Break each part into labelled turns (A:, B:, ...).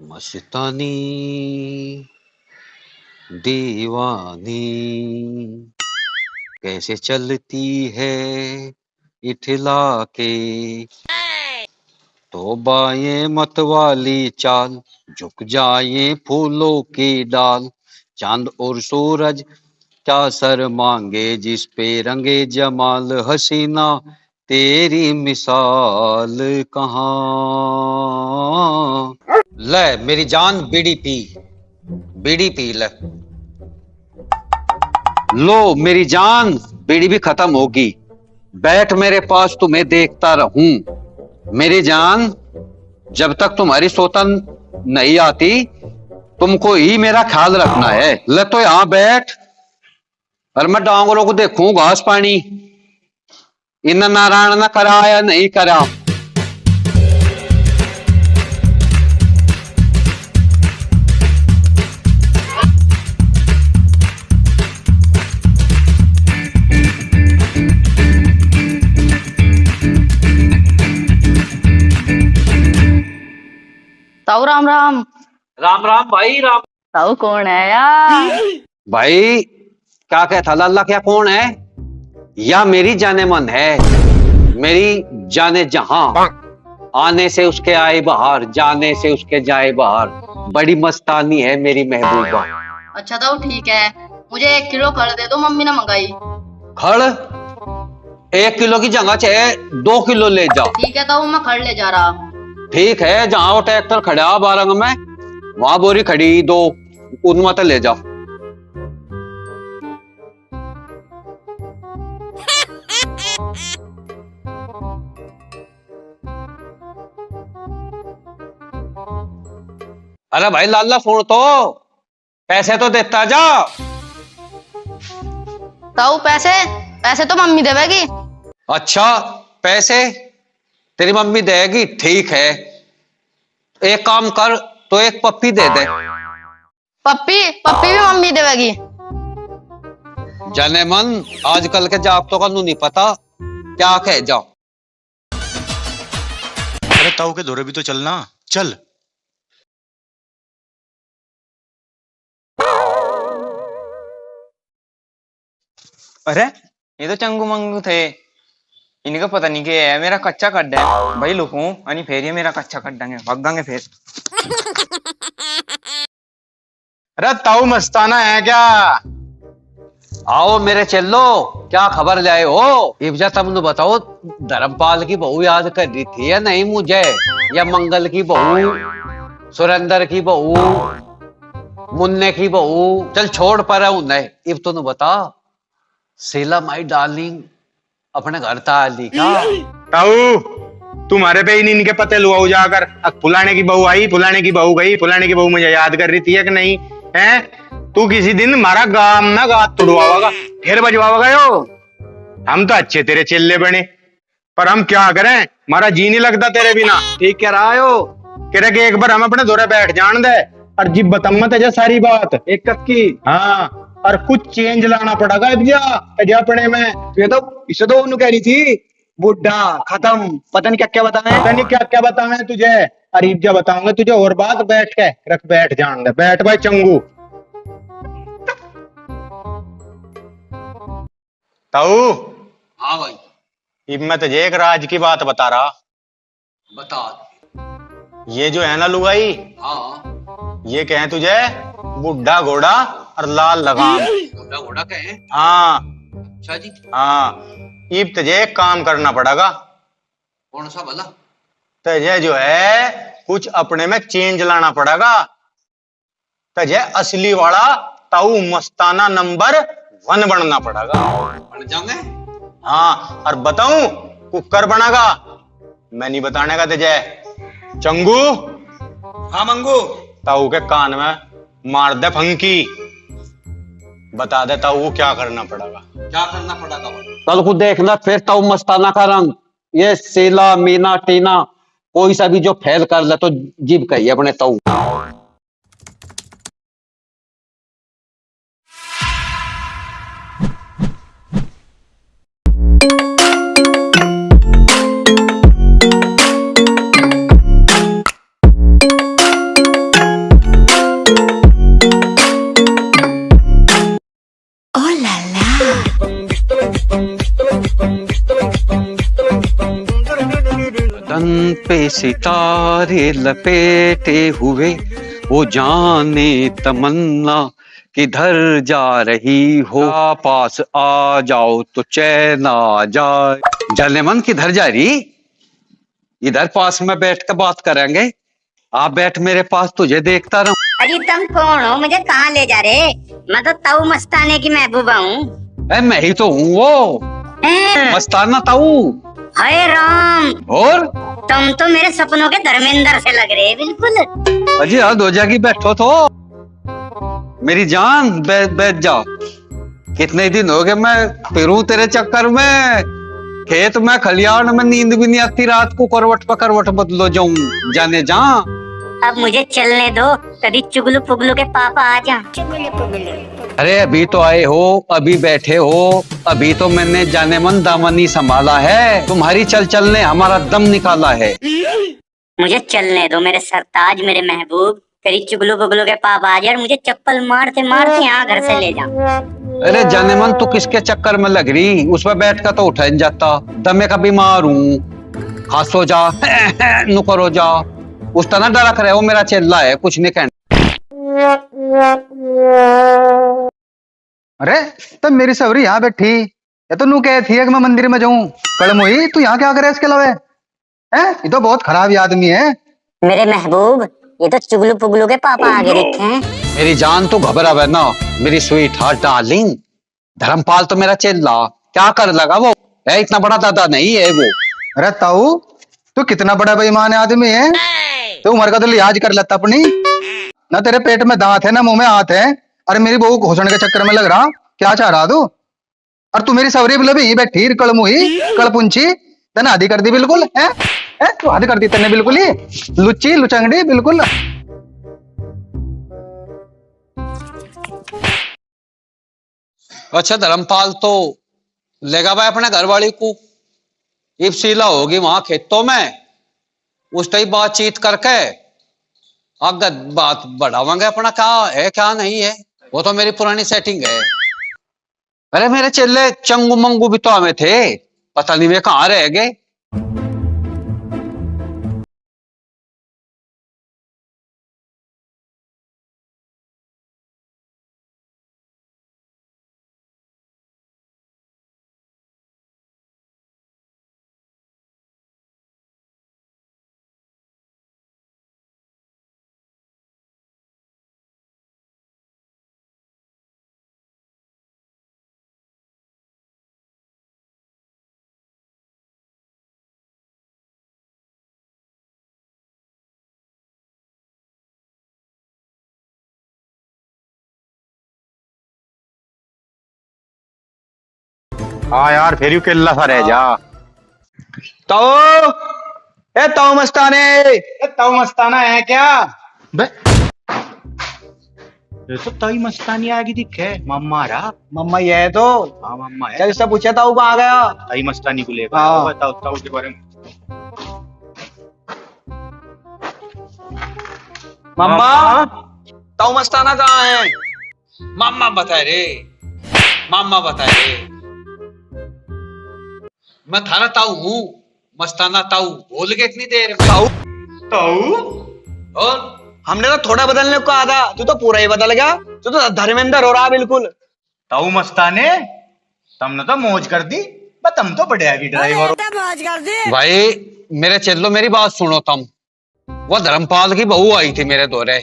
A: मस्तानी दीवानी कैसे चलती है इठला के, तो बाएं मत वाली चाल, झुक जाए फूलों की डाल। चांद और सूरज क्या सर मांगे, जिस पे रंगे जमाल हसीना, तेरी मिसाल कहाँ। ले मेरी जान बीड़ी पी, बीड़ी पी ले। लो मेरी जान, बीड़ी भी खत्म होगी, बैठ मेरे पास तुम्हें देखता रहूं। मेरी जान, जब तक तुम्हारी सौतन नहीं आती, तुमको ही मेरा ख्याल रखना है। ले तो यहां बैठ और मैं डांगरों को देखूं घास पानी, इन नारायण न करा या नहीं करा।
B: ताऊ राम राम।
A: राम राम भाई राम।
B: ताऊ कौन है यार?
A: भाई क्या कहता लाला, क्या कौन है? या मेरी जाने मन है, मेरी जाने जहां, आने से उसके आए बाहर, जाने से उसके जाए बाहर। बड़ी मस्तानी है मेरी महबूबा।
B: अच्छा ताऊ ठीक है, मुझे 1 किलो खड़ दे दो, मम्मी ने मंगाई।
A: खड़ 1 किलो की जगह चाहे 2 किलो ले जाओ।
B: ठीक है ताऊ, मैं खड़ ले जा रहा।
A: ठीक है, जहां वो ट्रैक्टर खड़ा बारंग में, वहां बोरी खड़ी 2, उनमें तो ले जाओ। अरे भाई लाला सुन तो, पैसे तो देता जा।
B: ताऊ पैसे पैसे तो मम्मी देवेगी।
A: अच्छा पैसे तेरी मम्मी देगी, ठीक है। एक काम कर, तो एक पप्पी दे दे।
B: पप्पी पप्पी भी मम्मी देवेगी।
A: जाने मन, आजकल के जागतों का नहीं पता क्या कह जाओ।
C: अरे ताऊ के दौरे भी तो चलना, चल।
D: अरे ये तो चंगू मंगू थे, इनका पता नहीं क्या है। मेरा कच्चा कड्डा है भाई, लुकूं अनि फिर ये मेरा कच्चा कड्डांगे, भागांगे फिर।
C: अरे ताऊ मस्ताना है क्या?
A: आओ मेरे चेल्लो, क्या खबर लाए हो? इब्जा तुम बताओ, धर्मपाल की बहू याद कर रही थी या नहीं मुझे, या मंगल की बहू, सुरेंद्र की बहू, मुन्ने की बहू? चल छोड़ पर उन्हें, इब तो बता, शीला माई डार्लिंग अपने घर ताली का।
C: ताऊ तुम्हारे पे ही इनके पते लुआओ जाकर, फुलाने की बहू आई, फुलाने की बहू गई, फुलाने की बहू मुझे याद कर रही थी कि नहीं है? तू किसी दिन हमारा गाम ना गा तुड़वागा, फिर बजवागा यो। हम तो अच्छे तेरे चेल्ले बने, पर हम क्या करें, हमारा जी नहीं लगता तेरे बिना। ठीक कह रहा हो, कह रहे एक बार हम अपने दौरे बैठ जान दे, और जिब बतम्मत है सारी बात एक कत की। हाँ, और कुछ चेंज लाना पड़ेगा अपने में।
E: ये तो इसे तो उन्होंने कह रही थी, बुढ़ा खत्म, पता नहीं क्या क्या बताए,
C: पता नहीं क्या क्या बतावे तुझे, और इब्जा बताऊंगा तुझे और बात। बैठ के रख, बैठ जान दे, बैठ भाई चंगू। ताऊ
A: हाँ भाई,
C: इब मैं तुझे एक राज की बात बता रहा।
A: बता।
C: ये जो है ना लुगाई,
A: हाँ,
C: ये कहे तुझे बुढ़ा घोड़ा और लाल लगाम।
A: घोड़ा घोड़ा कहे?
C: हाँ
A: अच्छा जी।
C: हाँ, इब तुझे एक काम करना पड़ेगा।
A: कौन सा भला?
C: तुझे जो है कुछ अपने में चेंज लाना पड़ेगा। तुझे असली वाला ताऊ मस्ताना नंबर 1 बनना पड़ेगा।
A: बन जाऊंगे?
C: हाँ, और बताऊं कुकर बनेगा, मैं नहीं बताने का तुझे। चंगू।
E: हाँ मंगू।
C: ताऊ के कान में मार दे फंकी, बता दे ताऊ क्या करना पड़ेगा।
A: क्या करना पड़ेगा? कल को देखना फिर तो मस्ताना का रंग, ये शीला मीना टीना कोई सा भी जो फैल कर ले तो जीभ कही अपने ताऊ। तन पे सितारे लपेटे हुए, वो जाने तमन्ना किधर जा रही हो, पास आ जाओ तो चैन आ जाए। जाने मन किधर जा रही? इधर पास में बैठ कर बात करेंगे। आप बैठ मेरे पास, तुझे देखता रहूं।
F: अजी तुम कौन हो? मुझे कहाँ ले जा रहे? मैं तो ताऊ मस्ताने की महबूबा हूँ।
A: मैं ही तो हूँ वो मस्ताना ताऊ।
F: हाय राम,
A: और
F: तुम तो मेरे सपनों के धर्मेंद्र से लग रहे बिल्कुल।
A: अजी हाँ, दो जगह बैठो तो मेरी जान, बैठ जा। कितने दिन हो गए मैं फिरूं तेरे चक्कर में, खेत में खलियान में, नींद भी नहीं आती रात को, करवट पर करवट बदलो जाऊं जाने जा।
F: अब मुझे चलने दो, कभी चुगलू पुगलू के पापा आ जा। चुगलू पुगलू।
A: अरे अभी तो आए हो, अभी बैठे हो, अभी तो मैंने जाने मन दामनी संभाला है, तुम्हारी चल चल ने हमारा दम निकाला है।
F: मुझे चलने दो मेरे सरताज, मेरे महबूब। कभी चुगलू पुगलू के पापा आ जाए और मुझे चप्पल मारते मारते यहाँ घर से ले जा।
A: अरे जाने मन तू किसके चक्कर में लग रही? उस पर बैठ कर तो उठा नहीं जाता, दमे का बीमार हूँ। खासो जा नुकरो जा, उस तरह डरा करे, वो मेरा चेला है, कुछ नहीं कहना।
E: अरे तब मेरी सवरी यहाँ बैठी, ये तो नू कह थी कि मैं मंदिर में जाऊं। कड़मोई तू यहाँ क्या करे इसके अलावा? हैं? ये तो बहुत खराब आदमी है।
F: मेरे महबूब, ये तो चुगलू पुगलू के पापा आगे दिखे हैं।
A: मेरी जान तो घबरा ना, मेरी स्वीट हार्ट डार्लिंग। धर्मपाल तो मेरा चेला, क्या कर लगा वो है, इतना बड़ा दादा नहीं है वो।
E: अरे ताऊ, तू कितना बड़ा बेईमान आदमी है। तो उम्र का तो लिहाज कर लेता अपनी। ना तेरे पेट में दांत है, ना मुंह में हाथ है। अरे मेरी बहू को घोषण के चक्कर में लग रहा, क्या चाह रहा तू? और तू मेरी सवरी बोले भी बैठी कड़मुही कड़पुंची, तेने आधी कर दी बिल्कुल है। तू आधी कर दी तेने बिल्कुल ही, लुच्ची लुचंगड़ी बिल्कुल।
A: अच्छा धर्मपाल तो लेगा भाई अपने घर वाली को, इब शीला होगी वहां खेतों में, उस टाइप बातचीत करके आगे बात बढ़ावांगे अपना, क्या है क्या नहीं है, वो तो मेरी पुरानी सेटिंग है। अरे मेरे चेले चंगू मंगू भी तो हमें थे, पता नहीं वे कहाँ रह गए।
C: हाँ यार, फिर केला सा रह जा।
E: ताऊ, ए ताऊ मस्ताने।
C: ताऊ मस्ताना है क्या? बे ये तो ताई मस्तानी आएगी दिखे, मम्मा रहा।
E: मम्मा ये है तो।
C: हाँ मम्मा है।
E: क्या इससे पूछा ताऊ कहाँ गया?
C: ताई मस्तानी को लेकर
E: हाँ।
C: बताओ ताऊ के बारे में।
E: मम्मा,
A: ताऊ मस्ताना कहाँ है? मामा बताए रे, मामा बताए रे। मैं थारा ताऊ हूँ, मस्ताना ताऊ, भूल गए इतनी देर में?
E: ताऊ
C: ताऊ
A: और
E: हमने तो थोड़ा बदलने को कहा था, तू तो पूरा ही बदल गया। तू तो धर्मेंद्र हो रहा बिल्कुल।
C: ताऊ मस्ताने, तुमने तो मौज कर दी। तुम तो बड़े हैवी ड्राइवर हो।
A: भाई मेरे चेलो मेरी बात सुनो तुम। वो धर्मपाल की बहू आई थी मेरे दौरे,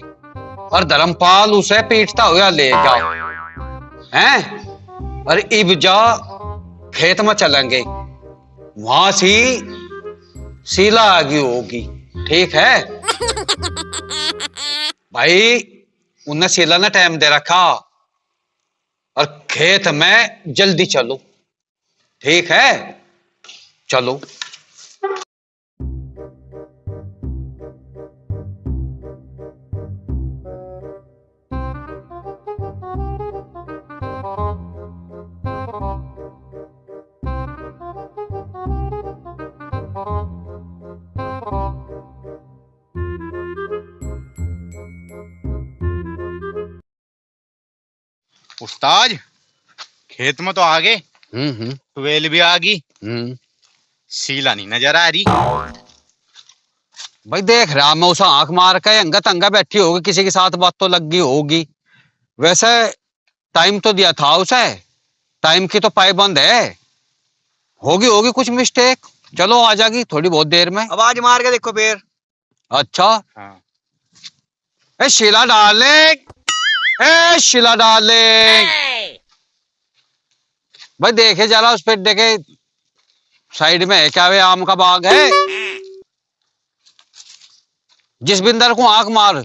A: और धर्मपाल उसे पीटता हुआ ले जा हैं। अरे इब जा खेत में चलेंगे, वहां से सीला आगे होगी, ठीक है भाई? उन्हें सीला ने टाइम दे रखा, और खेत में जल्दी चलो, ठीक है? चलो।
C: उस्ताद, खेत में तो आ गए, ट्वेल भी आ गई, सीला नहीं नजर आ रही।
A: भाई देख रहा मैं उसे आंख मार के अंगा तंगा बैठी होगी, किसी के साथ बात तो लग गई होगी। वैसे टाइम तो दिया था उसे, टाइम की तो पाबंद है। होगी होगी कुछ मिस्टेक, चलो आ जाएगी थोड़ी बहुत देर में।
D: आवाज मार के देखो फिर।
A: अच्छा
C: हाँ।
A: ए शीला डार्लिंग, ए शीला डार्लिंग, भाई देखे जरा उस पे, देखे साइड में है क्या, वे आम का बाग है। जिस बिंदर को आंख मार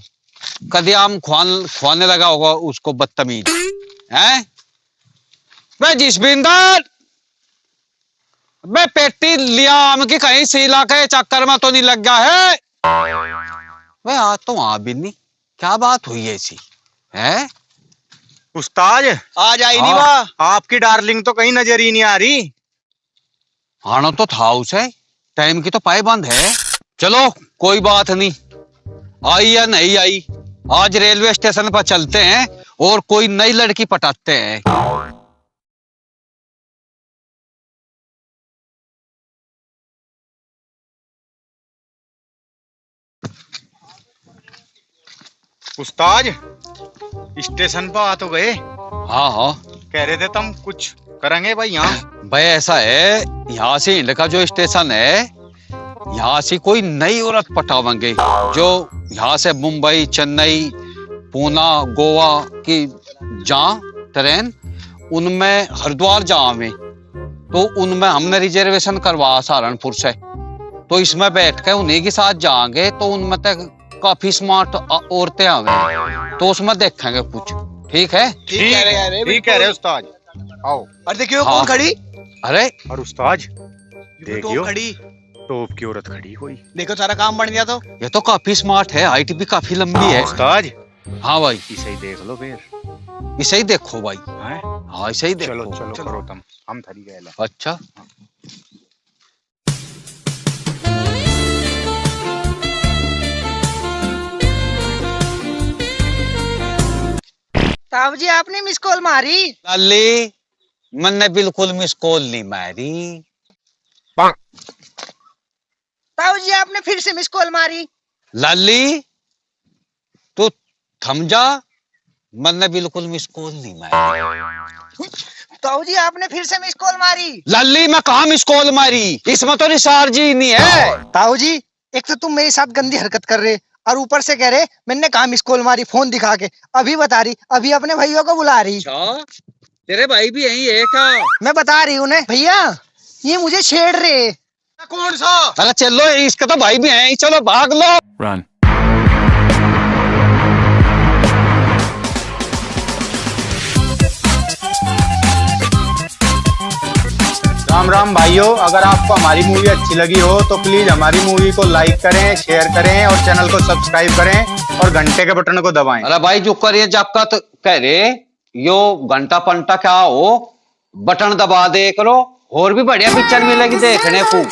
A: कभी आम खुआने लगा होगा उसको, बदतमीज है। मैं जिस बिंदर, मैं पेटी लिया आम की, कहीं सीला के चक्कर में तो नहीं लग गया है। मैं आज तो वहां भी नहीं, क्या बात हुई ऐसी है?
C: उस्ताद
D: आज आई नहीं
A: हाँ।
D: बा।
C: आपकी डार्लिंग तो कहीं नजर ही नहीं आ रही।
A: आना तो था उसे, टाइम की तो पाबंद है। चलो कोई बात नहीं, आई या नहीं आई, आज रेलवे स्टेशन पर चलते हैं और कोई नई लड़की पटाते हैं।
C: उस्ताद स्टेशन पर आ तो गए,
A: हाँ हाँ
C: कह रहे थे तुम कुछ करेंगे भाई यहाँ।
A: भाई ऐसा है, यहाँ से इंड का जो स्टेशन है, यहाँ से कोई नई औरत पटावेंगे जो यहाँ से मुंबई, चेन्नई, पूना, गोवा की जा ट्रेन, उनमें हरिद्वार जावे, तो उनमें हमने रिजर्वेशन करवा सहारनपुर से, तो इसमें बैठ के उन्हीं के साथ जाएंगे। तो उनमें तक काफी स्मार्ट औरतें आवे, तो उसमें देखेंगे कुछ। ठीक है?
C: ठीक कह रहे उस्ताद, आओ।
D: और देखियो
A: हाँ।
D: कौन खड़ी।
A: अरे
C: और उस्ताद
D: तो
C: देखियो,
D: खड़ी,
C: टोप की औरत खड़ी हुई।
D: देखो सारा काम बन गया। तो
A: ये तो काफी स्मार्ट है, हाइट भी काफी लंबी है।
C: उस्ताद
A: हाँ भाई,
C: इसे ही देख लो फिर।
A: इसे ही देखो भाई।
C: हैं?
A: हाँ इसे ही देखो।
C: चलो चलो करो तुम, हम थरी गए।
A: अच्छा
G: ताऊ जी आपने मिस कॉल मारी।
A: लाली, मैंने बिल्कुल मिस कॉल नहीं मारी।
G: ताऊ जी आपने फिर से मिस कॉल मारी।
A: लाली तू थम जा, मैंने बिल्कुल मिस कॉल नहीं मारी।
G: ताऊ जी आपने फिर से मिस कॉल मारी।
A: लाली मैं कहा मिस कॉल मारी, इसमें तो रिचार्ज ही नहीं है।
G: ताऊ जी एक तो तुम मेरे साथ गंदी हरकत कर रहे और ऊपर से कह रहे मैंने कहा मिस कॉल मारी, फोन दिखा के अभी बता रही, अभी अपने भैया को बुला रही।
A: अच्छा तेरे भाई भी यही है क्या?
G: मैं बता रही हूँ भैया ये मुझे छेड़ रहे।
D: कौन सा?
A: अरे चलो, इसका तो भाई भी है, चलो भाग लो।
C: राम राम भाइयों, अगर आपको हमारी मूवी अच्छी लगी हो तो प्लीज हमारी मूवी को लाइक करें, शेयर करें और चैनल को सब्सक्राइब करें और घंटे के बटन को दबाएं।
A: अरे भाई जो करिए जब का तो कह रहे यो घंटा पंटा क्या हो, बटन दबा दे करो, और भी बढ़िया पिक्चर मिलेगी देखने को।